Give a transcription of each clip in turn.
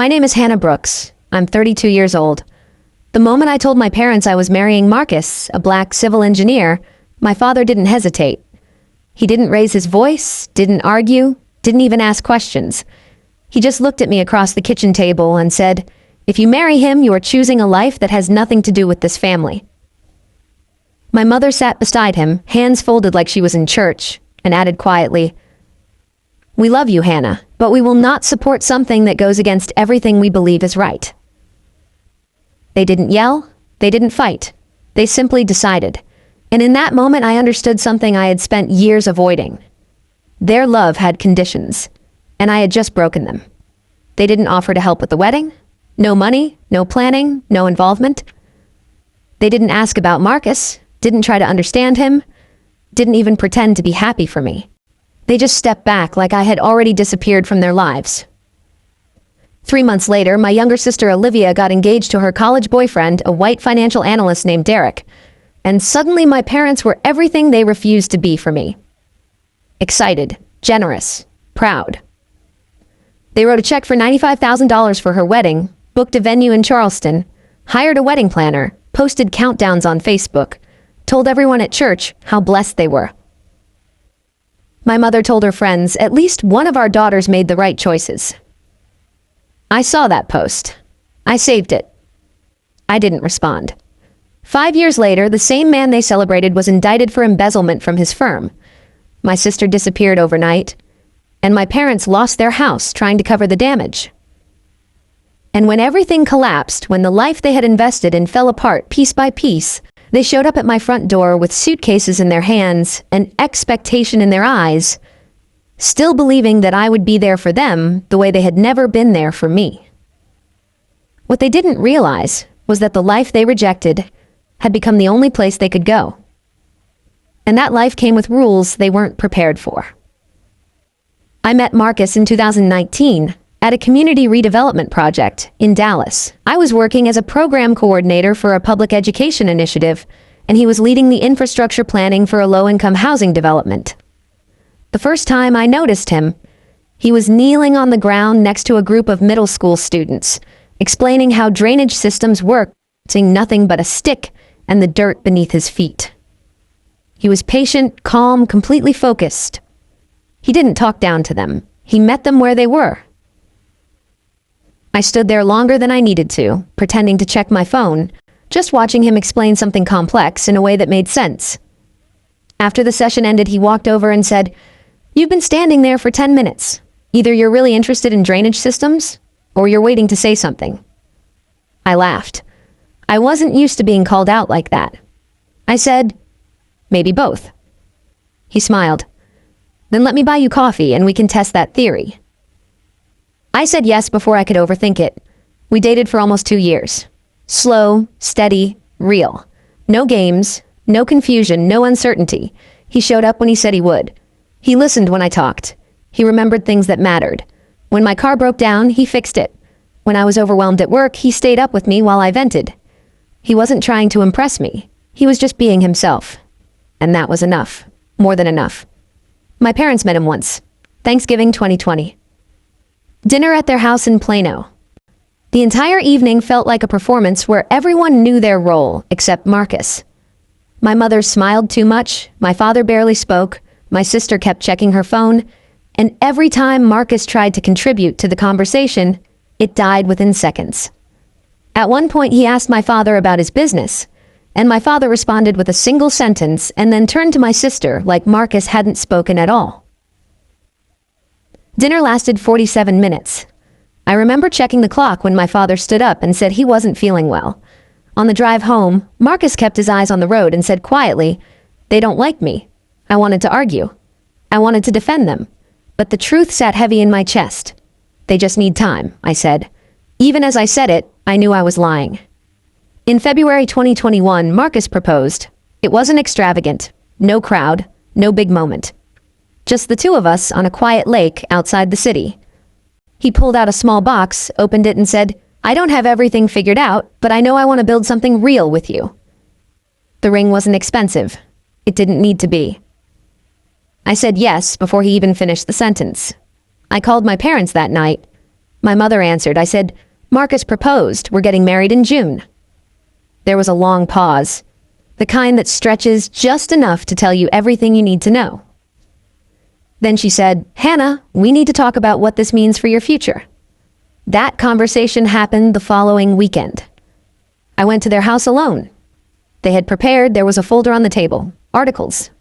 My name is Hannah Brooks. I'm 32 years old. The moment I told my parents I was marrying Marcus, a black civil engineer, my father didn't hesitate. He didn't raise his voice, didn't argue, didn't even ask questions. He just looked at me across the kitchen table and said, "If you marry him, you are choosing a life that has nothing to do with this family." My mother sat beside him, hands folded like she was in church, and added quietly, "We love you, Hannah, but we will not support something that goes against everything we believe is right." They didn't yell, they didn't fight. They simply decided. And in that moment, I understood something I had spent years avoiding. Their love had conditions, and I had just broken them. They didn't offer to help with the wedding. No money, no planning, no involvement. They didn't ask about Marcus, didn't try to understand him, didn't even pretend to be happy for me. They just stepped back like I had already disappeared from their lives. 3 months later, my younger sister Olivia got engaged to her college boyfriend, a white financial analyst named Derek. And suddenly my parents were everything they refused to be for me. Excited, generous, proud. They wrote a check for $95,000 for her wedding, booked a venue in Charleston, hired a wedding planner, posted countdowns on Facebook, told everyone at church how blessed they were. My mother told her friends, "At least one of our daughters made the right choices." I saw that post. I saved it. I didn't respond. 5 years later, the same man they celebrated was indicted for embezzlement from his firm. My sister disappeared overnight, and my parents lost their house trying to cover the damage. And when everything collapsed, when the life they had invested in fell apart piece by piece, they showed up at my front door with suitcases in their hands and expectation in their eyes, still believing that I would be there for them the way they had never been there for me. What they didn't realize was that the life they rejected had become the only place they could go. And that life came with rules they weren't prepared for. I met Marcus in 2019 at a community redevelopment project in Dallas. I was working as a program coordinator for a public education initiative, and he was leading the infrastructure planning for a low-income housing development. The first time I noticed him, he was kneeling on the ground next to a group of middle school students, explaining how drainage systems work, seeing nothing but a stick and the dirt beneath his feet. He was patient, calm, completely focused. He didn't talk down to them. He met them where they were. I stood there longer than I needed to, pretending to check my phone, just watching him explain something complex in a way that made sense. After the session ended, he walked over and said, "You've been standing there for 10 minutes. Either you're really interested in drainage systems, or you're waiting to say something." I laughed. I wasn't used to being called out like that. I said, "Maybe both." He smiled. "Then let me buy you coffee and we can test that theory." I said yes before I could overthink it. We dated for almost 2 years. Slow, steady, real. No games, no confusion, no uncertainty. He showed up when he said he would. He listened when I talked. He remembered things that mattered. When my car broke down, he fixed it. When I was overwhelmed at work, he stayed up with me while I vented. He wasn't trying to impress me. He was just being himself. And that was enough. More than enough. My parents met him once. Thanksgiving 2020. Dinner at their house in Plano. The entire evening felt like a performance where everyone knew their role except Marcus. My mother smiled too much, my father barely spoke, my sister kept checking her phone, and every time Marcus tried to contribute to the conversation, it died within seconds. At one point, he asked my father about his business, and my father responded with a single sentence and then turned to my sister like Marcus hadn't spoken at all. Dinner lasted 47 minutes. I remember checking the clock when my father stood up and said he wasn't feeling well. On the drive home, Marcus kept his eyes on the road and said quietly, "They don't like me." I wanted to argue. I wanted to defend them. But the truth sat heavy in my chest. "They just need time," I said. Even as I said it, I knew I was lying. In February 2021, Marcus proposed. It wasn't extravagant. No crowd. No big moment. Just the two of us on a quiet lake outside the city. He pulled out a small box, opened it and said, "I don't have everything figured out, but I know I want to build something real with you." The ring wasn't expensive. It didn't need to be. I said yes before he even finished the sentence. I called my parents that night. My mother answered. I said, Marcus proposed. We're getting married in June. There was a long pause, the kind that stretches just enough to tell you everything you need to know. Then she said, Hannah, we need to talk about what this means for your future. That conversation happened the following weekend. I went to their house alone. They had prepared, there was a folder on the table. Articles,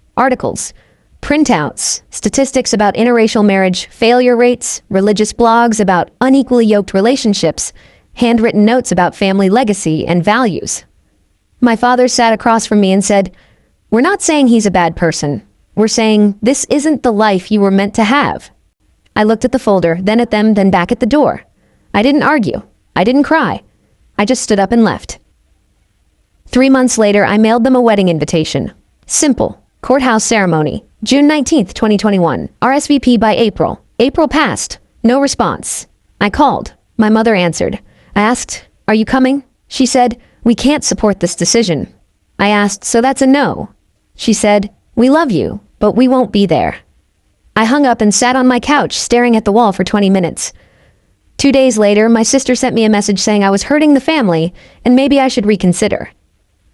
printouts, statistics about interracial marriage, failure rates, religious blogs about unequally yoked relationships, handwritten notes about family legacy and values. My father sat across from me and said, We're not saying he's a bad person. We're saying this isn't the life you were meant to have. I looked at the folder, then at them, then back at the door. I didn't argue. I didn't cry. I just stood up and left. 3 months later, I mailed them a wedding invitation. Simple. Courthouse ceremony. June 19th, 2021. RSVP by April. April passed. No response. I called. My mother answered. I asked, Are you coming? She said, We can't support this decision. I asked, So that's a no. She said, We love you, but we won't be there. I hung up and sat on my couch staring at the wall for 20 minutes. 2 days later, my sister sent me a message saying I was hurting the family and maybe I should reconsider.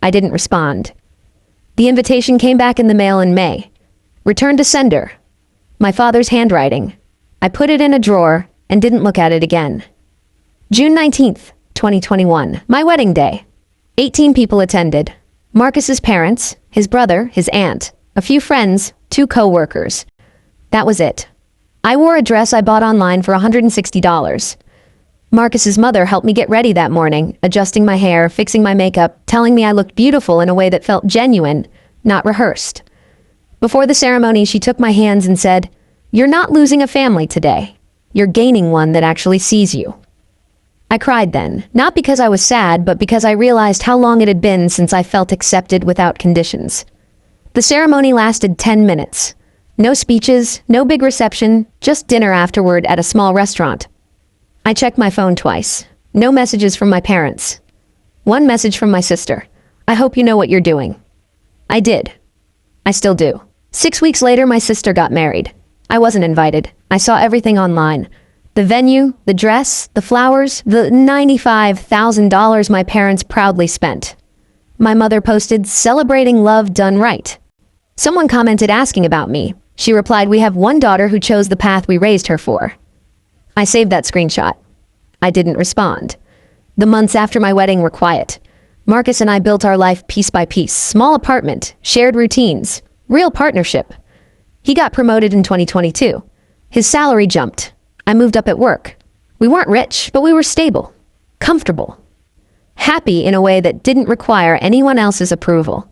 I didn't respond. The invitation came back in the mail in May. Return to sender. My father's handwriting. I put it in a drawer and didn't look at it again. June 19th, 2021. My wedding day. 18 people attended. Marcus's parents, his brother, his aunt, a few friends, 2 co-workers. That was it. I wore a dress I bought online for $160. Marcus's mother helped me get ready that morning, adjusting my hair, fixing my makeup, telling me I looked beautiful in a way that felt genuine, not rehearsed. Before the ceremony, she took my hands and said, You're not losing a family today. You're gaining one that actually sees you. I cried then, not because I was sad, but because I realized how long it had been since I felt accepted without conditions. The ceremony lasted 10 minutes. No speeches, no big reception, just dinner afterward at a small restaurant. I checked my phone twice. No messages from my parents. One message from my sister. I hope you know what you're doing. I did. I still do. 6 weeks later, my sister got married. I wasn't invited. I saw everything online. The venue, the dress, the flowers, the $95,000 my parents proudly spent. My mother posted, Celebrating love done right. Someone commented asking about me. She replied, We have one daughter who chose the path we raised her for. I saved that screenshot. I didn't respond. The months after my wedding were quiet. Marcus and I built our life piece by piece. Small apartment, shared routines, real partnership. He got promoted in 2022. His salary jumped. I moved up at work. We weren't rich, but we were stable, comfortable, happy in a way that didn't require anyone else's approval.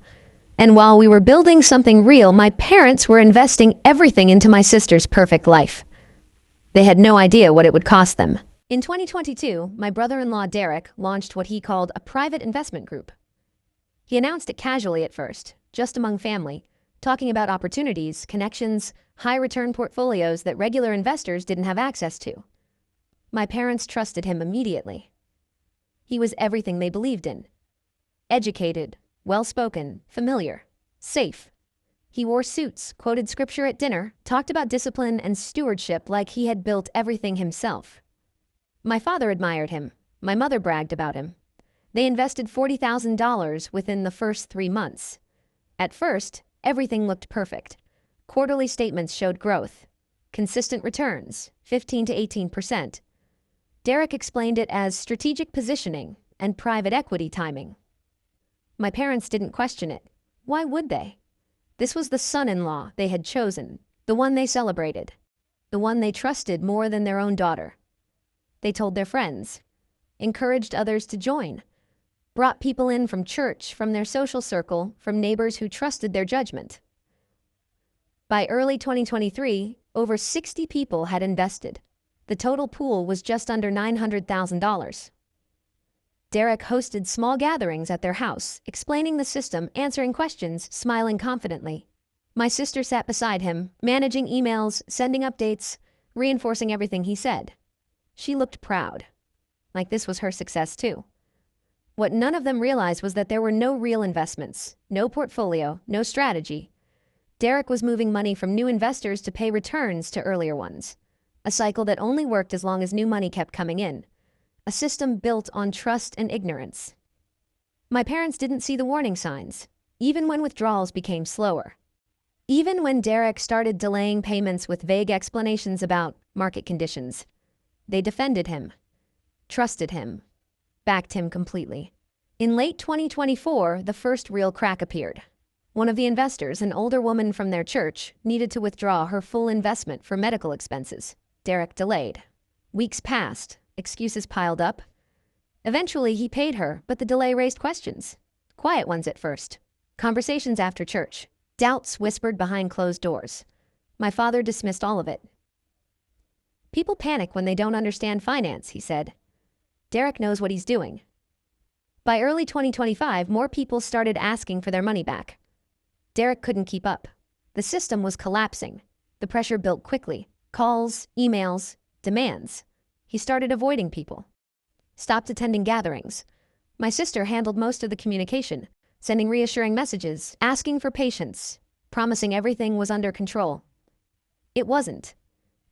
And while we were building something real, my parents were investing everything into my sister's perfect life. They had no idea what it would cost them. In 2022, my brother-in-law Derek launched what he called a private investment group. He announced it casually at first, just among family, talking about opportunities, connections, high-return portfolios that regular investors didn't have access to. My parents trusted him immediately. He was everything they believed in. Educated, well-spoken, familiar, safe. He wore suits, quoted scripture at dinner, talked about discipline and stewardship like he had built everything himself. My father admired him. My mother bragged about him. They invested $40,000 within the first 3 months. At first, everything looked perfect. Quarterly statements showed growth. Consistent returns, 15 to 18%. Derek explained it as strategic positioning and private equity timing. My parents didn't question it. Why would they? This was the son-in-law they had chosen, the one they celebrated, the one they trusted more than their own daughter. They told their friends, encouraged others to join, brought people in from church, from their social circle, from neighbors who trusted their judgment. By early 2023, over 60 people had invested. The total pool was just under $900,000. Derek hosted small gatherings at their house, explaining the system, answering questions, smiling confidently. My sister sat beside him, managing emails, sending updates, reinforcing everything he said. She looked proud, like this was her success too. What none of them realized was that there were no real investments, no portfolio, no strategy. Derek was moving money from new investors to pay returns to earlier ones. A cycle that only worked as long as new money kept coming in. A system built on trust and ignorance. My parents didn't see the warning signs, even when withdrawals became slower. Even when Derek started delaying payments with vague explanations about market conditions. They defended him, trusted him, backed him completely. In late 2024, the first real crack appeared. One of the investors, an older woman from their church, needed to withdraw her full investment for medical expenses. Derek delayed. Weeks passed, excuses piled up. Eventually, he paid her, but the delay raised questions. Quiet ones at first. Conversations after church. Doubts whispered behind closed doors. My father dismissed all of it. People panic when they don't understand finance, he said. Derek knows what he's doing. By early 2025, more people started asking for their money back. Derek couldn't keep up. The system was collapsing. The pressure built quickly. Calls, emails, demands. He started avoiding people. Stopped attending gatherings. My sister handled most of the communication, sending reassuring messages, asking for patience, promising everything was under control. It wasn't.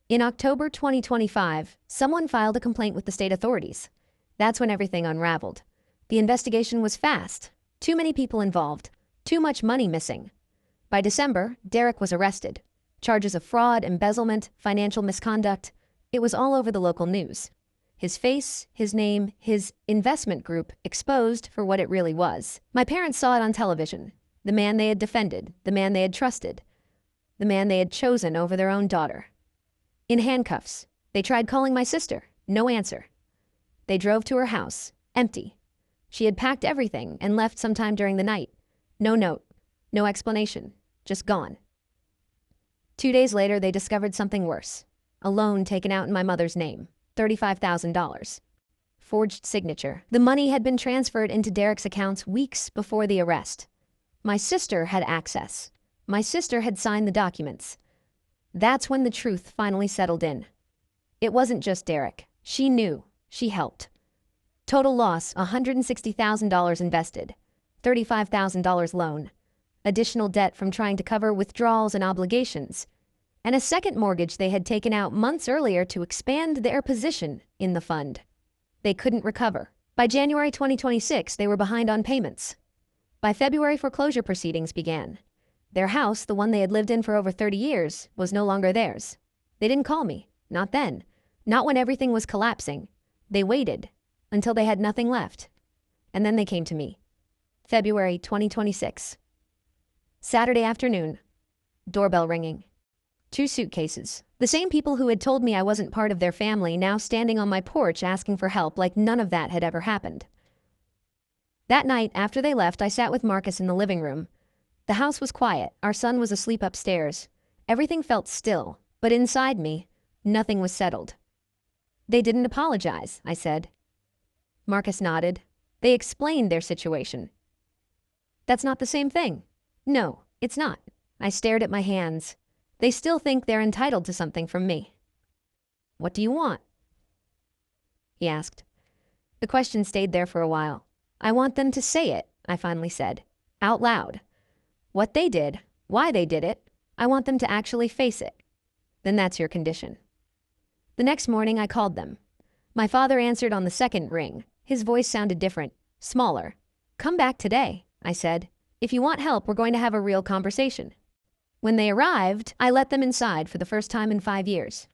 In October 2025, someone filed a complaint with the state authorities. That's when everything unraveled. The investigation was fast. Too many people involved. Too much money missing. By December, Derek was arrested. Charges of fraud, embezzlement, financial misconduct. It was all over the local news. His face, his name, his investment group exposed for what it really was. My parents saw it on television. The man they had defended, the man they had trusted, the man they had chosen over their own daughter. In handcuffs, they tried calling my sister. No answer. They drove to her house, empty. She had packed everything and left sometime during the night. No note, no explanation, just gone. 2 days later, they discovered something worse. A loan taken out in my mother's name, $35,000. Forged signature. The money had been transferred into Derek's accounts weeks before the arrest. My sister had access. My sister had signed the documents. That's when the truth finally settled in. It wasn't just Derek. She knew. She helped. Total loss, $160,000 invested. $35,000 loan. Additional debt from trying to cover withdrawals and obligations. And a second mortgage they had taken out months earlier to expand their position in the fund. They couldn't recover. By January 2026, they were behind on payments. By February, foreclosure proceedings began. Their house, the one they had lived in for over 30 years, was no longer theirs. They didn't call me. Not then. Not when everything was collapsing. They waited until they had nothing left. And then they came to me. February 2026. Saturday afternoon. Doorbell ringing. 2 suitcases. The same people who had told me I wasn't part of their family now standing on my porch asking for help like none of that had ever happened. That night, after they left, I sat with Marcus in the living room. The house was quiet. Our son was asleep upstairs. Everything felt still, but inside me, nothing was settled. They didn't apologize, I said. Marcus nodded. They explained their situation. That's not the same thing. No, it's not. I stared at my hands. They still think they're entitled to something from me. What do you want? He asked. The question stayed there for a while. I want them to say it, I finally said, out loud. What they did, why they did it, I want them to actually face it. Then that's your condition. The next morning I called them. My father answered on the second ring. His voice sounded different, smaller. Come back today, I said. If you want help, we're going to have a real conversation. When they arrived, I let them inside for the first time in 5 years.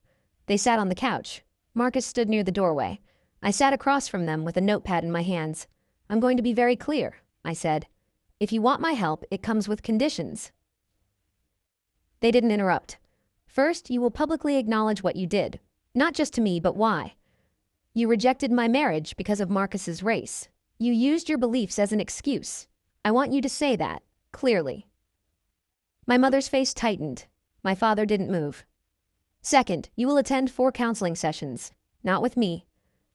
They sat on the couch. Marcus stood near the doorway. I sat across from them with a notepad in my hands. I'm going to be very clear, I said. If you want my help, it comes with conditions. They didn't interrupt. First, you will publicly acknowledge what you did. Not just to me, but why. You rejected my marriage because of Marcus's race. You used your beliefs as an excuse. I want you to say that, clearly. My mother's face tightened. My father didn't move. Second, you will attend 4 counseling sessions. Not with me.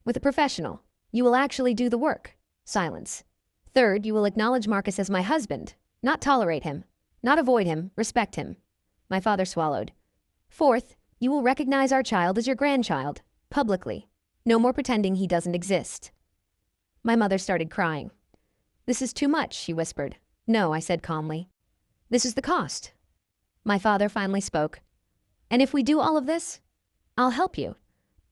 With a professional. You will actually do the work. Silence. Third, you will acknowledge Marcus as my husband. Not tolerate him. Not avoid him. Respect him. My father swallowed. Fourth, you will recognize our child as your grandchild. Publicly. No more pretending he doesn't exist. My mother started crying. This is too much, she whispered. No, I said calmly. This is the cost. My father finally spoke. And if we do all of this, I'll help you.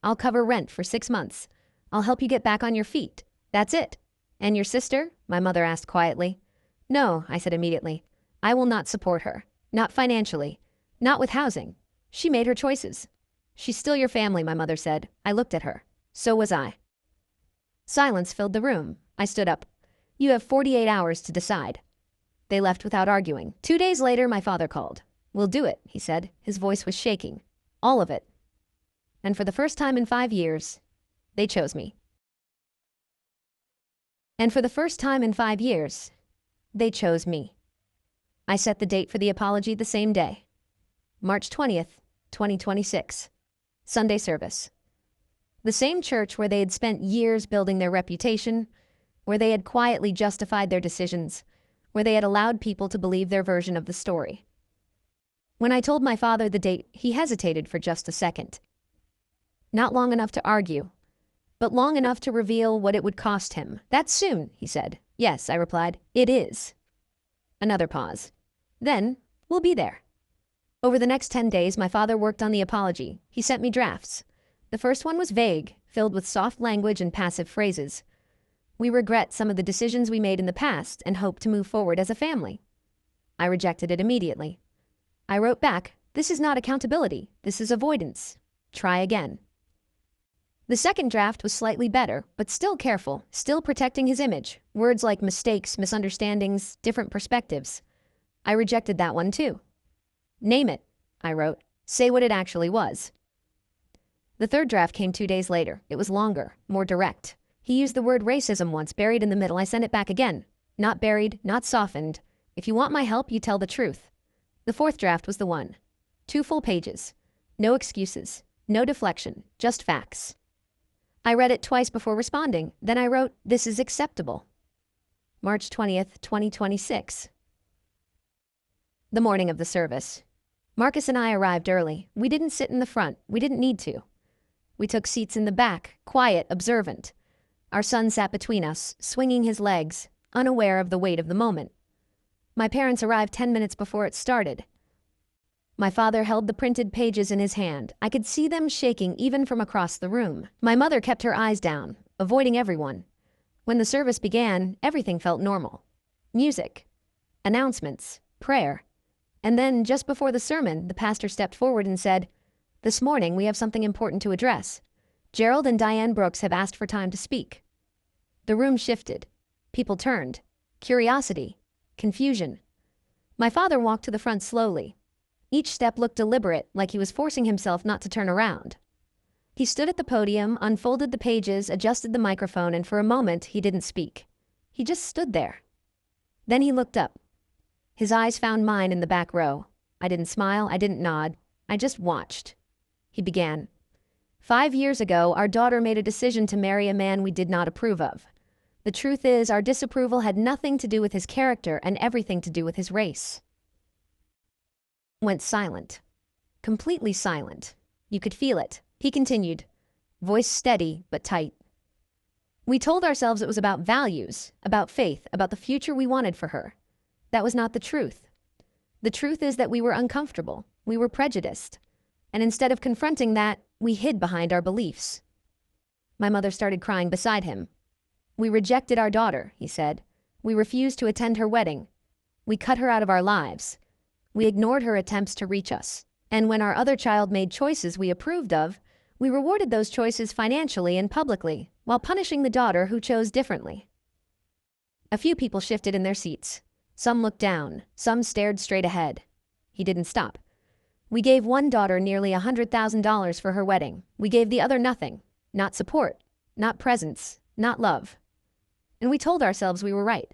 I'll cover rent for 6 months. I'll help you get back on your feet. That's it. And your sister? My mother asked quietly. No, I said immediately. I will not support her. Not financially. Not with housing. She made her choices. She's still your family, my mother said. I looked at her. So was I. Silence filled the room. I stood up. You have 48 hours to decide. They left without arguing. 2 days later, my father called. We'll do it, he said. His voice was shaking. All of it. And for the first time in 5 years, they chose me. And for the first time in 5 years, they chose me. I set the date for the apology the same day. March 20th, 2026. Sunday service. The same church where they had spent years building their reputation, where they had quietly justified their decisions, where they had allowed people to believe their version of the story. When I told my father the date, he hesitated for just a second. Not long enough to argue, but long enough to reveal what it would cost him. That's soon, he said. Yes, I replied. It is. Another pause. Then, we'll be there. Over the next 10 days, my father worked on the apology. He sent me drafts. The first one was vague, filled with soft language and passive phrases. We regret some of the decisions we made in the past and hope to move forward as a family. I rejected it immediately. I wrote back, this is not accountability. This is avoidance. Try again. The second draft was slightly better, but still careful, still protecting his image. Words like mistakes, misunderstandings, different perspectives. I rejected that one too. Name it, I wrote. Say what it actually was. The third draft came 2 days later. It was longer, more direct. He used the word racism once, buried in the middle. I sent it back again. Not buried, not softened. If you want my help, you tell the truth. The fourth draft was the one. 2 full pages. No excuses. No deflection. Just facts. I read it twice before responding. Then I wrote, this is acceptable. March 20th, 2026. The morning of the service. Marcus and I arrived early. We didn't sit in the front. We didn't need to. We took seats in the back, quiet, observant. Our son sat between us, swinging his legs, unaware of the weight of the moment. My parents arrived 10 minutes before it started. My father held the printed pages in his hand. I could see them shaking even from across the room. My mother kept her eyes down, avoiding everyone. When the service began, everything felt normal. Music, announcements, prayer. And then, just before the sermon, the pastor stepped forward and said, this morning we have something important to address. Gerald and Diane Brooks have asked for time to speak. The room shifted. People turned. Curiosity. Confusion. My father walked to the front slowly. Each step looked deliberate, like he was forcing himself not to turn around. He stood at the podium, unfolded the pages, adjusted the microphone, and for a moment he didn't speak. He just stood there. Then he looked up. His eyes found mine in the back row. I didn't smile, I didn't nod. I just watched. He began. 5 years ago, our daughter made a decision to marry a man we did not approve of. The truth is, our disapproval had nothing to do with his character and everything to do with his race. Went silent. Completely silent. You could feel it. He continued, voice steady but tight. We told ourselves it was about values, about faith, about the future we wanted for her. That was not the truth. The truth is that we were uncomfortable. We were prejudiced. And instead of confronting that, we hid behind our beliefs. My mother started crying beside him. We rejected our daughter, he said. We refused to attend her wedding. We cut her out of our lives. We ignored her attempts to reach us. And when our other child made choices we approved of, we rewarded those choices financially and publicly, while punishing the daughter who chose differently. A few people shifted in their seats. Some looked down. Some stared straight ahead. He didn't stop. We gave one daughter nearly $100,000 for her wedding. We gave the other nothing. Not support. Not presence. Not love. And we told ourselves we were right.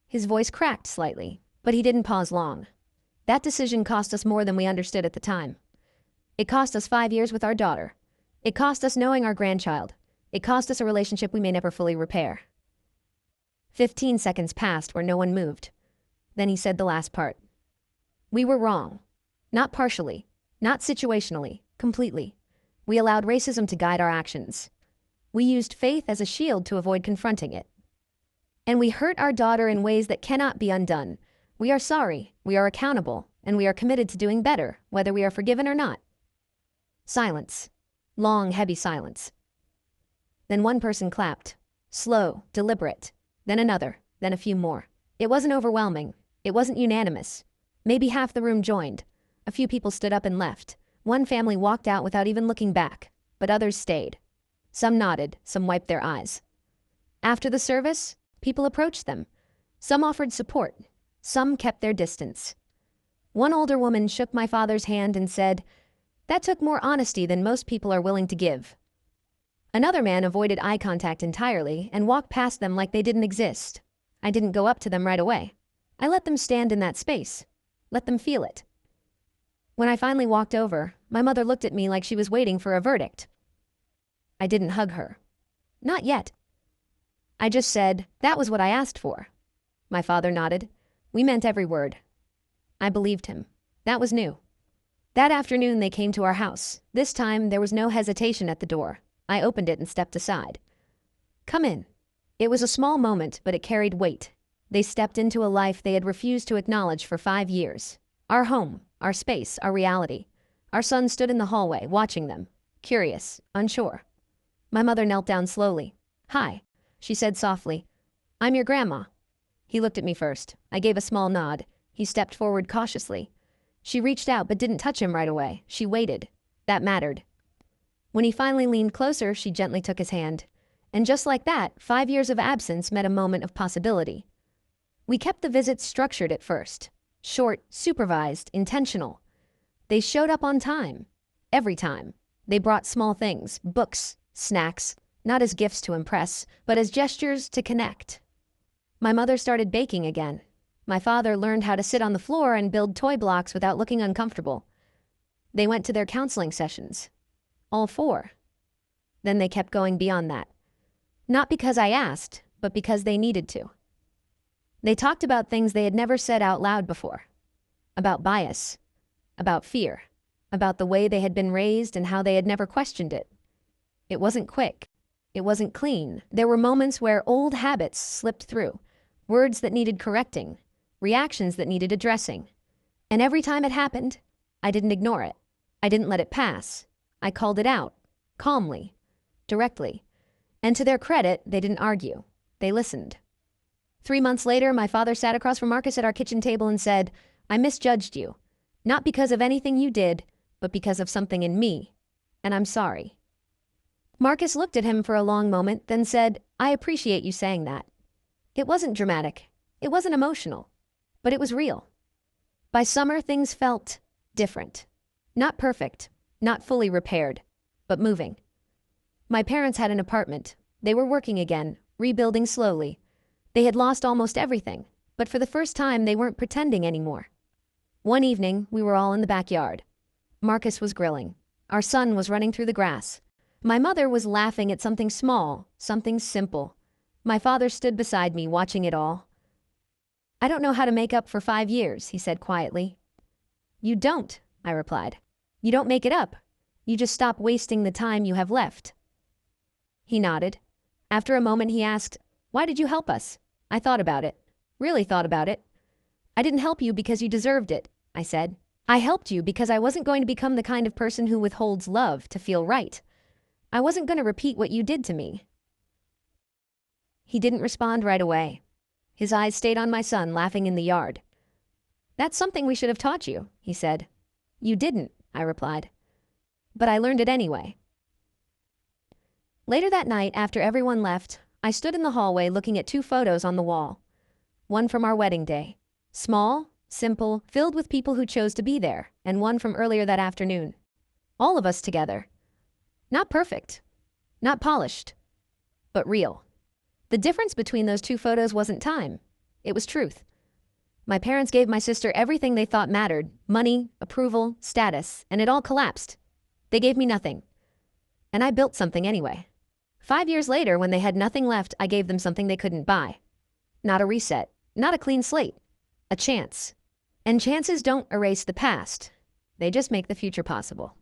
His voice cracked slightly, but he didn't pause long. That decision cost us more than we understood at the time. It cost us 5 years with our daughter. It cost us knowing our grandchild. It cost us a relationship we may never fully repair. 15 seconds passed where no one moved. Then he said the last part. We were wrong. Not partially. Not situationally. Completely. We allowed racism to guide our actions. We used faith as a shield to avoid confronting it. And we hurt our daughter in ways that cannot be undone. We are sorry. We are accountable. and we are committed to doing better, whether we are forgiven or not. Silence. Long, heavy silence. Then one person clapped. Slow, deliberate. Then another, then a few more. It wasn't overwhelming. It wasn't unanimous. Maybe half the room joined. A few people stood up and left. One family walked out without even looking back, but others stayed. Some nodded, some wiped their eyes. After the service, people approached them. Some offered support. Some kept their distance. One older woman shook my father's hand and said, "That took more honesty than most people are willing to give." Another man avoided eye contact entirely and walked past them like they didn't exist. I didn't go up to them right away. I let them stand in that space. Let them feel it. When I finally walked over, my mother looked at me like she was waiting for a verdict. I didn't hug her. Not yet. I just said, "That was what I asked for." My father nodded. We meant every word. I believed him. That was new. That afternoon they came to our house. This time there was no hesitation at the door. I opened it and stepped aside. "Come in." It was a small moment, but it carried weight. They stepped into a life they had refused to acknowledge for 5 years. Our home, our space, our reality. Our son stood in the hallway, watching them, curious, unsure. My mother knelt down slowly. "Hi," she said softly. "I'm your grandma." He looked at me first. I gave a small nod. He stepped forward cautiously. She reached out but didn't touch him right away. She waited. That mattered. When he finally leaned closer, she gently took his hand. And just like that, 5 years of absence met a moment of possibility. We kept the visits structured at first. Short, supervised, intentional. They showed up on time. Every time. They brought small things, books, snacks, not as gifts to impress, but as gestures to connect. My mother started baking again. My father learned how to sit on the floor and build toy blocks without looking uncomfortable. They went to their counseling sessions. All 4. Then they kept going beyond that. Not because I asked, but because they needed to. They talked about things they had never said out loud before. About bias. About fear. About the way they had been raised and how they had never questioned it. It wasn't quick. It wasn't clean. There were moments where old habits slipped through. Words that needed correcting. Reactions that needed addressing. And every time it happened, I didn't ignore it. I didn't let it pass. I called it out. Calmly. Directly. And to their credit, they didn't argue. They listened. 3 months later, my father sat across from Marcus at our kitchen table and said, "I misjudged you. Not because of anything you did, but because of something in me. And I'm sorry." Marcus looked at him for a long moment, then said, "I appreciate you saying that." It wasn't dramatic. It wasn't emotional. But it was real. By summer, things felt different. Not perfect. Not fully repaired. But moving. My parents had an apartment. They were working again, rebuilding slowly. They had lost almost everything, but for the first time they weren't pretending anymore. One evening, we were all in the backyard. Marcus was grilling. Our son was running through the grass. My mother was laughing at something small, something simple. My father stood beside me, watching it all. "I don't know how to make up for 5 years," he said quietly. "You don't," I replied. "You don't make it up. You just stop wasting the time you have left." He nodded. After a moment he asked, "Why did you help us?" I thought about it. Really thought about it. "I didn't help you because you deserved it," I said. "I helped you because I wasn't going to become the kind of person who withholds love to feel right. I wasn't going to repeat what you did to me." He didn't respond right away. His eyes stayed on my son laughing in the yard. "That's something we should have taught you," he said. "You didn't," I replied. "But I learned it anyway." Later that night, after everyone left, I stood in the hallway looking at 2 photos on the wall. One from our wedding day. Small, simple, filled with people who chose to be there, and one from earlier that afternoon. All of us together. Not perfect. Not polished. But real. The difference between those 2 photos wasn't time. It was truth. My parents gave my sister everything they thought mattered, money, approval, status, and it all collapsed. They gave me nothing. And I built something anyway. 5 years later, when they had nothing left, I gave them something they couldn't buy. Not a reset, not a clean slate. A chance. And chances don't erase the past. They just make the future possible.